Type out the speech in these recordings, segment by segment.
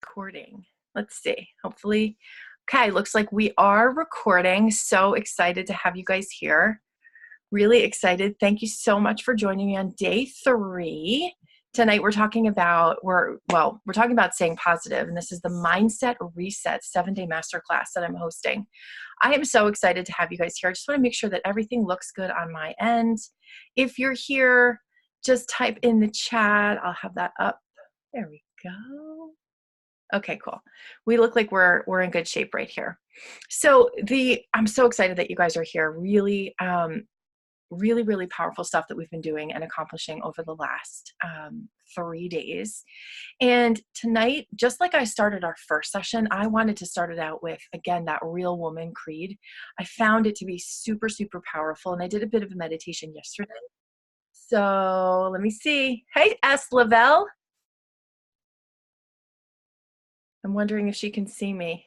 Recording. Let's see. Hopefully. Okay, looks like we are recording. So excited to have you guys here. Really excited. Thank you so much for joining me on day 3. Tonight we're talking about staying positive, and this is the Mindset Reset 7-day masterclass that I'm hosting. I am so excited to have you guys here. I just want to make sure that everything looks good on my end. If you're here, just type in the chat. I'll have that up. There we go. Okay, cool. We look like we're in good shape right here. So I'm so excited that you guys are here. Really, really powerful stuff that we've been doing and accomplishing over the last 3 days. And tonight, just like I started our first session, I wanted to start it out with, again, that real woman creed. I found it to be super, super powerful. And I did a bit of a meditation yesterday. So let me see. Hey, S. Lavelle. I'm wondering if she can see me.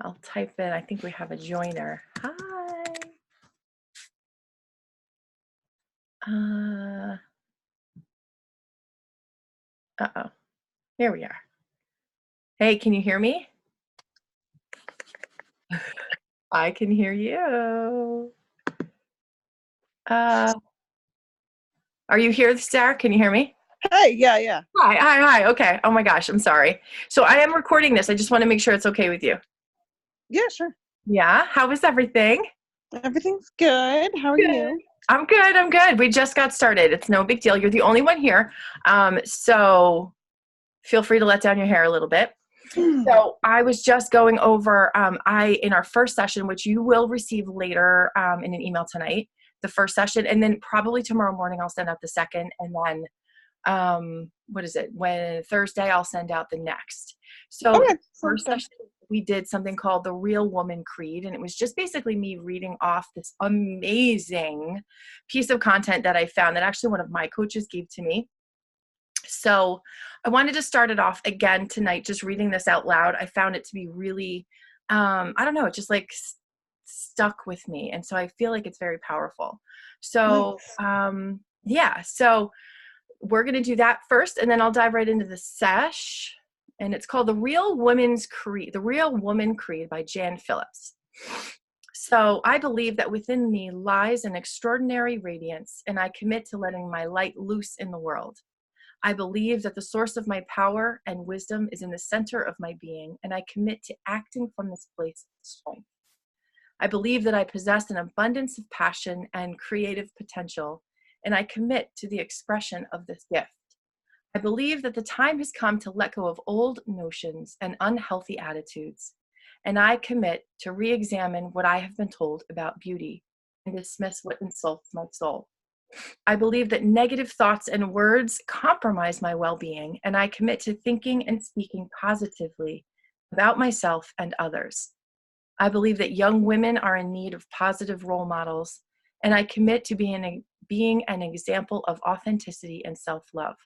I'll type in, I think we have a joiner. Hi. Uh-oh. Here we are. Hey, can you hear me? I can hear you. Are you here, Sarah? Can you hear me? Hi, yeah. Hi. Okay. Oh my gosh, I'm sorry. So I am recording this. I just want to make sure it's okay with you. Yeah, sure. Yeah. How is everything? Everything's good. How are you? I'm good. We just got started. It's no big deal. You're the only one here. So feel free to let down your hair a little bit. So I was just going over, in our first session, which you will receive later in an email tonight, the first session, and then probably tomorrow morning I'll send out the second, and then when Thursday I'll send out the next. So Okay, first session we did something called the Real Woman Creed, and it was just basically me reading off this amazing piece of content that I found that actually one of my coaches gave to me. So I wanted to start it off again tonight, just reading this out loud. I found it to be really, I don't know, it just like stuck with me. And so I feel like it's very powerful. So, so we're going to do that first, and then I'll dive right into the sesh. And it's called The Real Woman's Creed, The Real Woman Creed by Jan Phillips. So I believe that within me lies an extraordinary radiance, and I commit to letting my light loose in the world. I believe that the source of my power and wisdom is in the center of my being, and I commit to acting from this place of strength. I believe that I possess an abundance of passion and creative potential, and I commit to the expression of this gift. I believe that the time has come to let go of old notions and unhealthy attitudes, and I commit to re-examine what I have been told about beauty and dismiss what insults my soul. I believe that negative thoughts and words compromise my well-being, and I commit to thinking and speaking positively about myself and others. I believe that young women are in need of positive role models, and I commit to being an example of authenticity and self-love.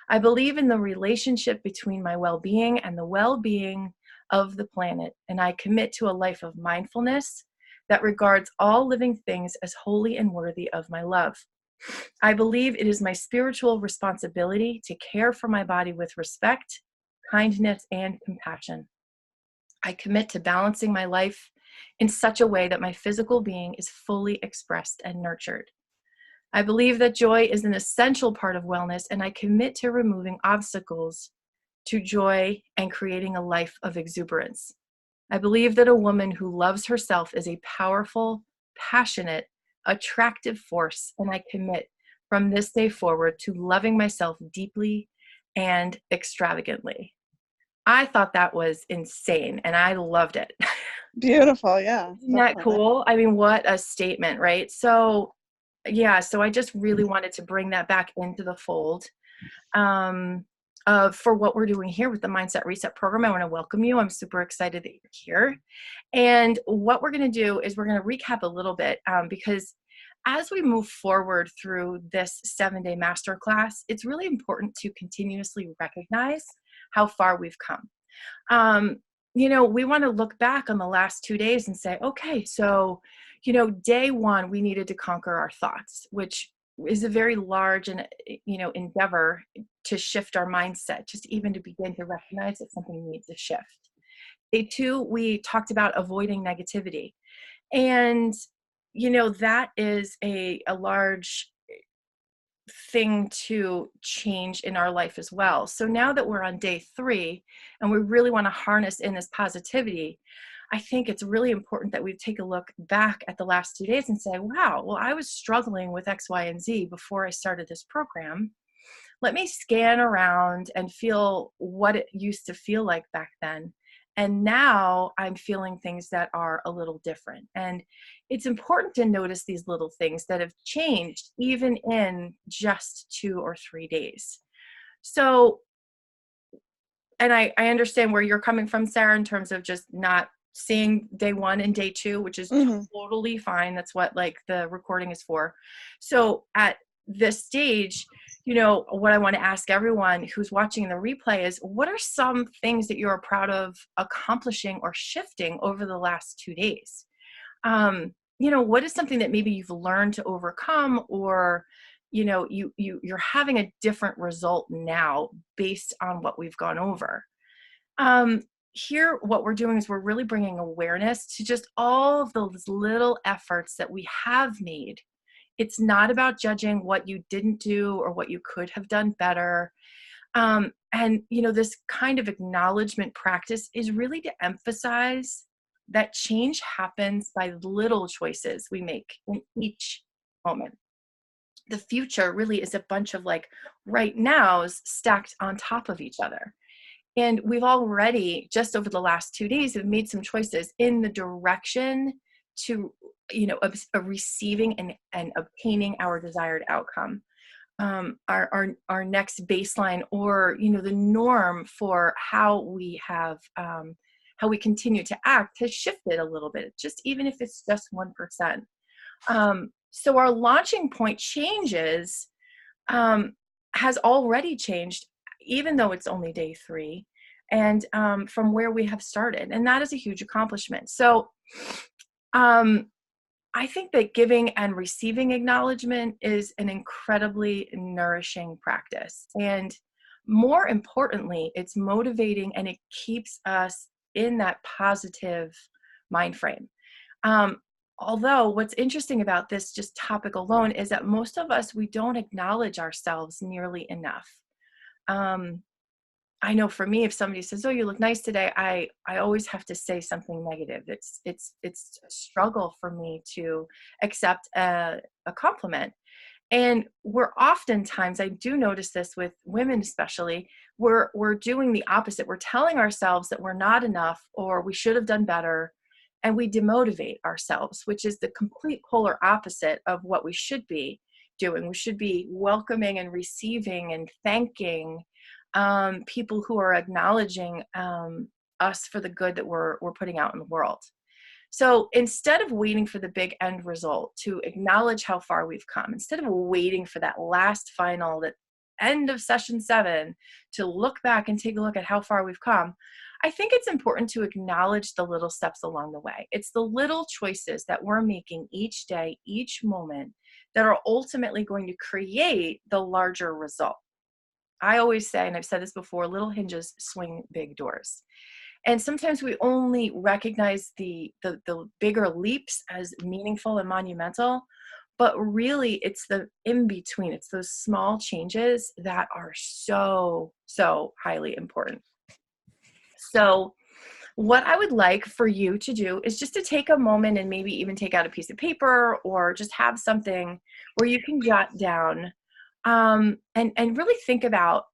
I believe in the relationship between my well-being and the well-being of the planet, and I commit to a life of mindfulness that regards all living things as holy and worthy of my love. I believe it is my spiritual responsibility to care for my body with respect, kindness, and compassion. I commit to balancing my life in such a way that my physical being is fully expressed and nurtured. I believe that joy is an essential part of wellness, and I commit to removing obstacles to joy and creating a life of exuberance. I believe that a woman who loves herself is a powerful, passionate, attractive force, and I commit from this day forward to loving myself deeply and extravagantly. I thought that was insane, and I loved it. Beautiful, yeah. Isn't that cool? I mean, what a statement, right? So, yeah, so I just really wanted to bring that back into the fold for what we're doing here with the Mindset Reset program. I want to welcome you. I'm super excited that you're here. And what we're going to do is we're going to recap a little bit because as we move forward through this 7-day masterclass, it's really important to continuously recognize how far we've come. We want to look back on the last 2 days and say, okay, so, day 1, we needed to conquer our thoughts, which is a very large and endeavor to shift our mindset, just even to begin to recognize that something needs a shift. Day two, we talked about avoiding negativity. And, that is a large thing to change in our life as well. So now that we're on day three and we really want to harness in this positivity, I think it's really important that we take a look back at the last 2 days and say, wow, well, I was struggling with X, Y, and Z before I started this program. Let me scan around and feel what it used to feel like back then. And now I'm feeling things that are a little different. And it's important to notice these little things that have changed even in just 2 or 3 days. So, and I understand where you're coming from, Sarah, in terms of just not seeing day one and day two, which is Mm-hmm. totally fine. That's what like the recording is for. So at this stage, what I want to ask everyone who's watching the replay is, what are some things that you're proud of accomplishing or shifting over the last 2 days? What is something that maybe you've learned to overcome, or you're having a different result now based on what we've gone over. Here, what we're doing is we're really bringing awareness to just all of those little efforts that we have made. It's not about judging what you didn't do or what you could have done better. And this kind of acknowledgement practice is really to emphasize that change happens by little choices we make in each moment. The future really is a bunch of like right nows stacked on top of each other. And we've already, just over the last 2 days, have made some choices in the direction to, of receiving and obtaining our desired outcome. Our next baseline, or the norm for how we have how we continue to act has shifted a little bit, just even if it's just 1%. So our launching point changes, has already changed, even though it's only day three, and from where we have started, and that is a huge accomplishment. So I think that giving and receiving acknowledgement is an incredibly nourishing practice. And more importantly, it's motivating and it keeps us in that positive mind frame. Although what's interesting about this just topic alone is that most of us, we don't acknowledge ourselves nearly enough. I know for me, if somebody says, "Oh, you look nice today," I always have to say something negative. It's a struggle for me to accept a compliment. And we're oftentimes, I do notice this with women especially, we're doing the opposite. We're telling ourselves that we're not enough or we should have done better, and we demotivate ourselves, which is the complete polar opposite of what we should be doing. We should be welcoming and receiving and thanking people who are acknowledging us for the good that we're putting out in the world. So instead of waiting for the big end result to acknowledge how far we've come, instead of waiting for that last final, that end of session 7, to look back and take a look at how far we've come, I think it's important to acknowledge the little steps along the way. It's the little choices that we're making each day, each moment, that are ultimately going to create the larger result. I always say, and I've said this before, little hinges swing big doors. And sometimes we only recognize the bigger leaps as meaningful and monumental, but really it's the in between. It's those small changes that are so, so highly important. So what I would like for you to do is just to take a moment and maybe even take out a piece of paper or just have something where you can jot down and really think about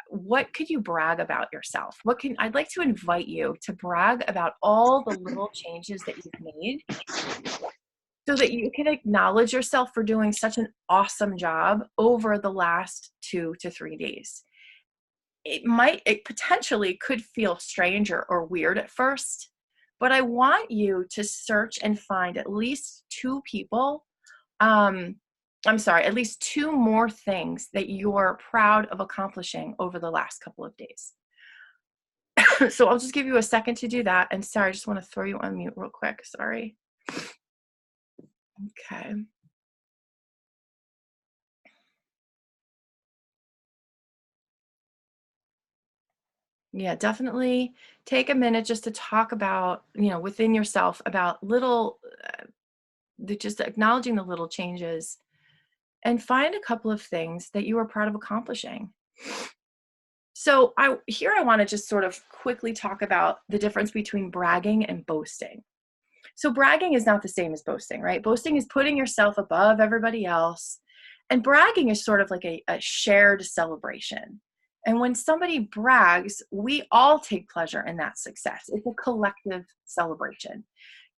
what could you brag about yourself? I'd like to invite you to brag about all the little changes that you've made so that you can acknowledge yourself for doing such an awesome job over the last 2 to 3 days. It potentially could feel strange or weird at first, but I want you to search and find at least 2 people. At least 2 more things that you're proud of accomplishing over the last couple of days. So I'll just give you a second to do that. And sorry, I just want to throw you on mute real quick. Sorry. Okay. Yeah, definitely take a minute just to talk about, within yourself about just acknowledging the little changes and find a couple of things that you are proud of accomplishing. So I want to just sort of quickly talk about the difference between bragging and boasting. So bragging is not the same as boasting, right? Boasting is putting yourself above everybody else. And bragging is sort of like a shared celebration. And when somebody brags, we all take pleasure in that success. It's a collective celebration.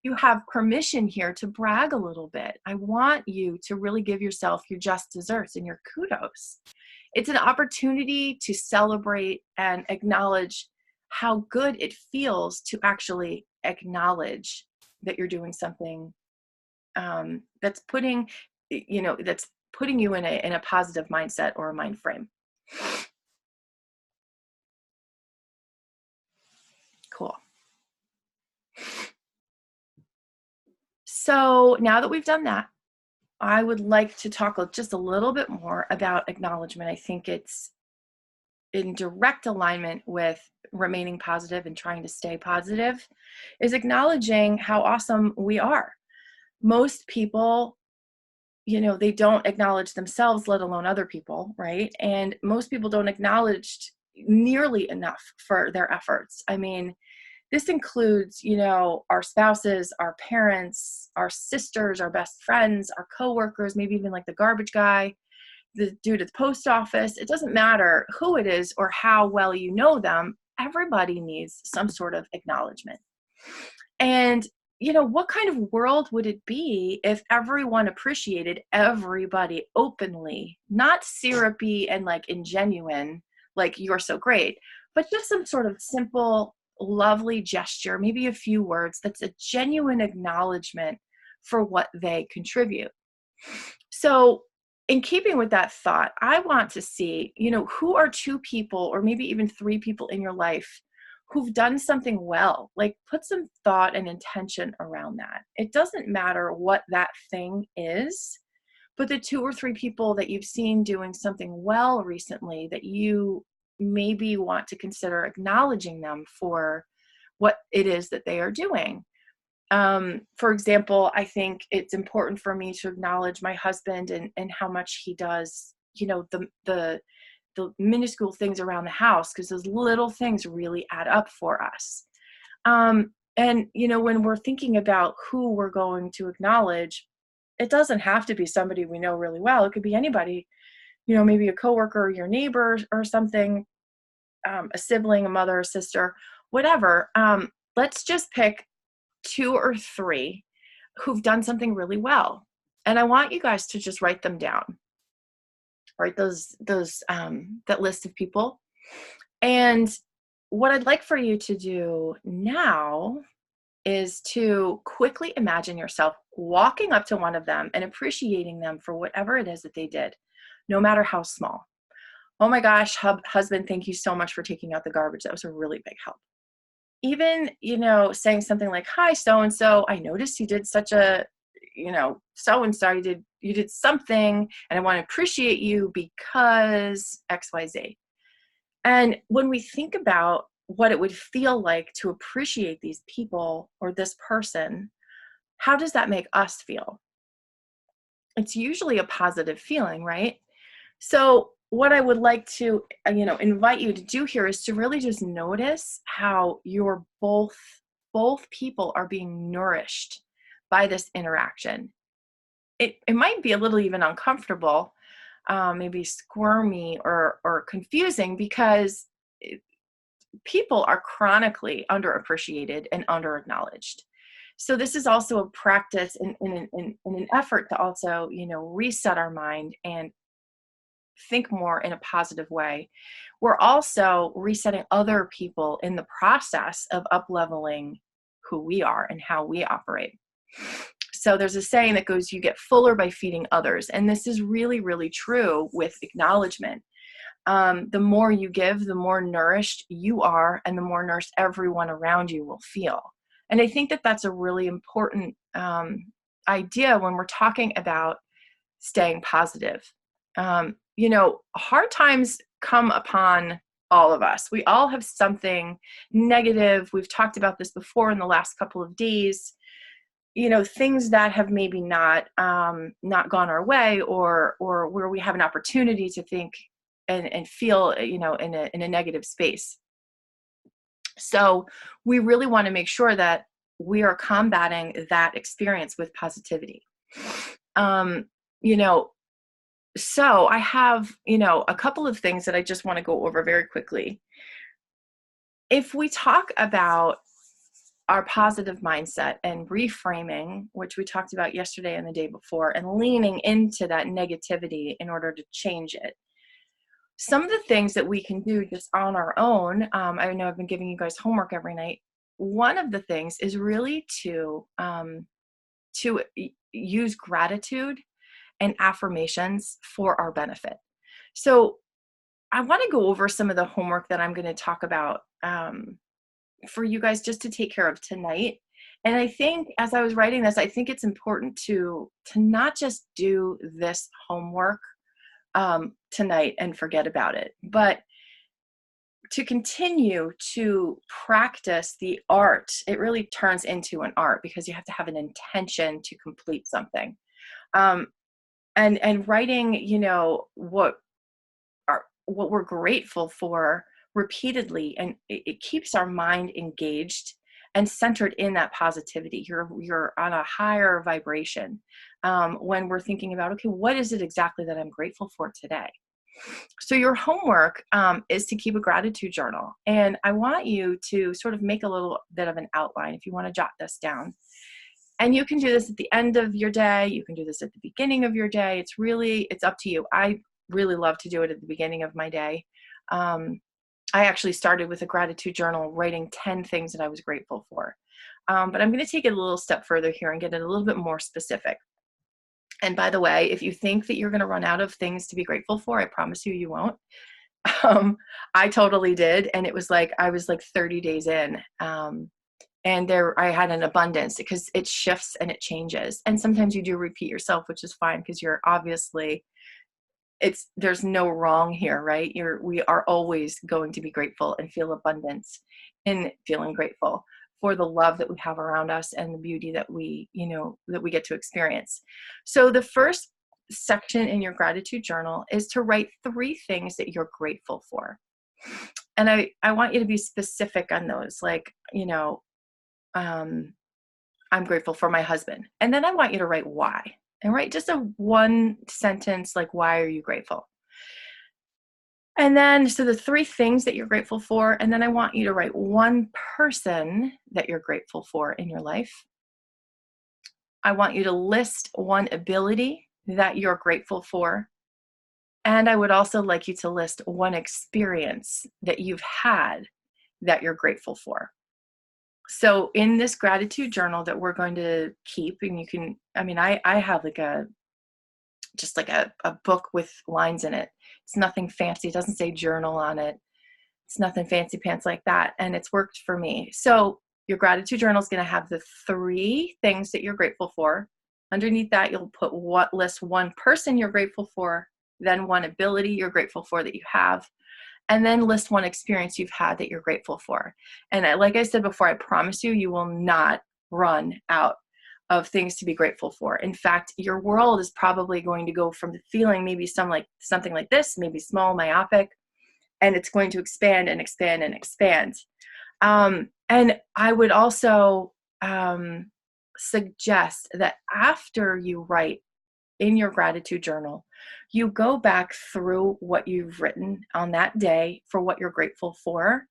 You have permission here to brag a little bit. I want you to really give yourself your just desserts and your kudos. It's an opportunity to celebrate and acknowledge how good it feels to actually acknowledge that you're doing something that's that's putting you in a positive mindset or a mind frame. Cool. So now that we've done that, I would like to talk just a little bit more about acknowledgement. I think it's in direct alignment with remaining positive and trying to stay positive, is acknowledging how awesome we are. Most people, they don't acknowledge themselves, let alone other people, right? And most people don't acknowledge nearly enough for their efforts. I mean, this includes, our spouses, our parents, our sisters, our best friends, our coworkers, maybe even like the garbage guy, the dude at the post office. It doesn't matter who it is or how well you know them. Everybody needs some sort of acknowledgement. And, what kind of world would it be if everyone appreciated everybody openly, not syrupy and like ingenuine, like you're so great, but just some sort of simple, lovely gesture, maybe a few words that's a genuine acknowledgement for what they contribute. So, in keeping with that thought, I want to see, who are two people or maybe even three people in your life who've done something well. Like, put some thought and intention around that. It doesn't matter what that thing is, but the two or three people that you've seen doing something well recently that you maybe want to consider acknowledging them for what it is that they are doing. For example, I think it's important for me to acknowledge my husband and how much he does, the minuscule things around the house, because those little things really add up for us. And when we're thinking about who we're going to acknowledge, it doesn't have to be somebody we know really well. It could be anybody, maybe a coworker or your neighbor or something, a sibling, a mother, a sister, whatever. Let's just pick two or three who've done something really well. And I want you guys to just write them down, right? That list of people. And what I'd like for you to do now is to quickly imagine yourself walking up to one of them and appreciating them for whatever it is that they did, no matter how small. Oh my gosh, husband, thank you so much for taking out the garbage. That was a really big help. Even, saying something like, hi, so-and-so, I noticed you did such a, so-and-so, you did something, and I want to appreciate you because XYZ. And when we think about what it would feel like to appreciate these people or this person, how does that make us feel? It's usually a positive feeling, right? So what I would like to, invite you to do here is to really just notice how both people are being nourished by this interaction. It might be a little even uncomfortable, maybe squirmy or confusing, because people are chronically underappreciated and underacknowledged. So this is also a practice in an effort to also, reset our mind and think more in a positive way. We're also resetting other people in the process of up-leveling who we are and how we operate. So there's a saying that goes, you get fuller by feeding others. And this is really, really true with acknowledgement. The more you give, the more nourished you are, and the more nourished everyone around you will feel. And I think that that's a really important idea when we're talking about staying positive. Hard times come upon All of us. We all have something negative. We've talked about this before in the last couple of days. Things that have maybe not gone our way, or where we have an opportunity to think and feel, in a negative space. So we really want to make sure that we are combating that experience with positivity. Um, you know, so I have, a couple of things that I just want to go over very quickly. If we talk about our positive mindset and reframing, which we talked about yesterday and the day before, and leaning into that negativity in order to change it. Some of the things that we can do just on our own, I know I've been giving you guys homework every night. One of the things is really to use gratitude and affirmations for our benefit. So I want to go over some of the homework that I'm going to talk about for you guys just to take care of tonight. And I think as I was writing this, I think it's important to not just do this homework tonight and forget about it, but to continue to practice the art. It really turns into an art because you have to have an intention to complete something. And writing, what we're grateful for repeatedly, and it keeps our mind engaged and centered in that positivity. You're on a higher vibration when we're thinking about, okay, what is it exactly that I'm grateful for today? So your homework is to keep a gratitude journal, and I want you to sort of make a little bit of an outline if you want to jot this down. And you can do this at the end of your day. You can do this at the beginning of your day. It's up to you. I really love to do it at the beginning of my day. I actually started with a gratitude journal, writing 10 things that I was grateful for. But I'm going to take it a little step further here and get it a little bit more specific. And by the way, if you think that you're going to run out of things to be grateful for, I promise you won't. I totally did. And it was like, I was like 30 days in. And I had an abundance because it shifts and it changes. And sometimes you do repeat yourself, which is fine because you're obviously, there's no wrong here, right? We are always going to be grateful and feel abundance in feeling grateful for the love that we have around us and the beauty that we get to experience. So the first section in your gratitude journal is to write 3 things that you're grateful for. And I want you to be specific on those, like, I'm grateful for my husband. And then I want you to write why. And write just a 1 sentence, like, why are you grateful? And then, so the 3 things that you're grateful for, and then I want you to write 1 person that you're grateful for in your life. I want you to list 1 ability that you're grateful for. And I would also like you to list 1 experience that you've had that you're grateful for. So in this gratitude journal that we're going to keep, and you can, I have like a book with lines in it. It's nothing fancy. It doesn't say journal on it. It's nothing fancy pants like that. And it's worked for me. So your gratitude journal is going to have the 3 things that you're grateful for. Underneath that, you'll list 1 person you're grateful for, then 1 ability you're grateful for that you have, and then list 1 experience you've had that you're grateful for. And like I said before, I promise you will not run out of things to be grateful for. In fact, your world is probably going to go from feeling maybe something like this, maybe small, myopic, and it's going to expand and expand and expand. And I would also suggest that after you write in your gratitude journal, you go back through what you've written on that day for what you're grateful for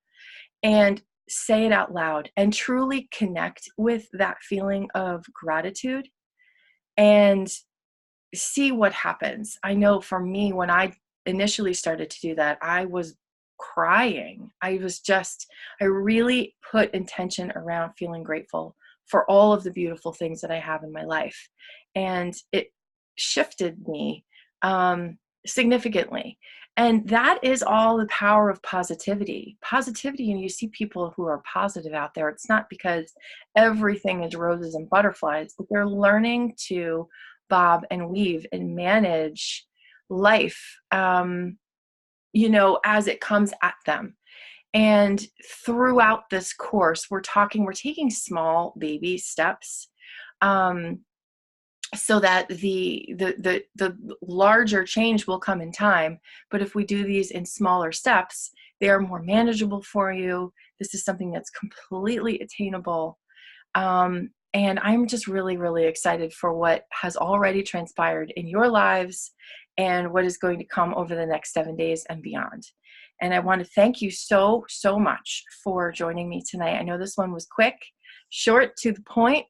and say it out loud and truly connect with that feeling of gratitude and see what happens. I know for me, when I initially started to do that, I was crying. I really put intention around feeling grateful for all of the beautiful things that I have in my life. And it shifted me significantly. And that is all the power of positivity. Positivity, and you see people who are positive out there, it's not because everything is roses and butterflies, but they're learning to bob and weave and manage life as it comes at them. And throughout this course, we're taking small baby steps, so that the larger change will come in time. But if we do these in smaller steps, they are more manageable for you. This is something that's completely attainable. And I'm just really, really excited for what has already transpired in your lives and what is going to come over the next 7 days and beyond. And I want to thank you so, so much for joining me tonight. I know this one was quick, short, to the point.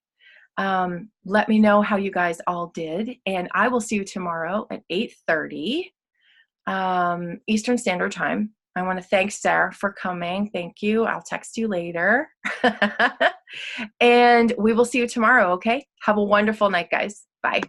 Let me know how you guys all did. And I will see you tomorrow at 8:30 Eastern Standard Time. I want to thank Sarah for coming. Thank you. I'll text you later. And we will see you tomorrow, okay? Have a wonderful night, guys. Bye.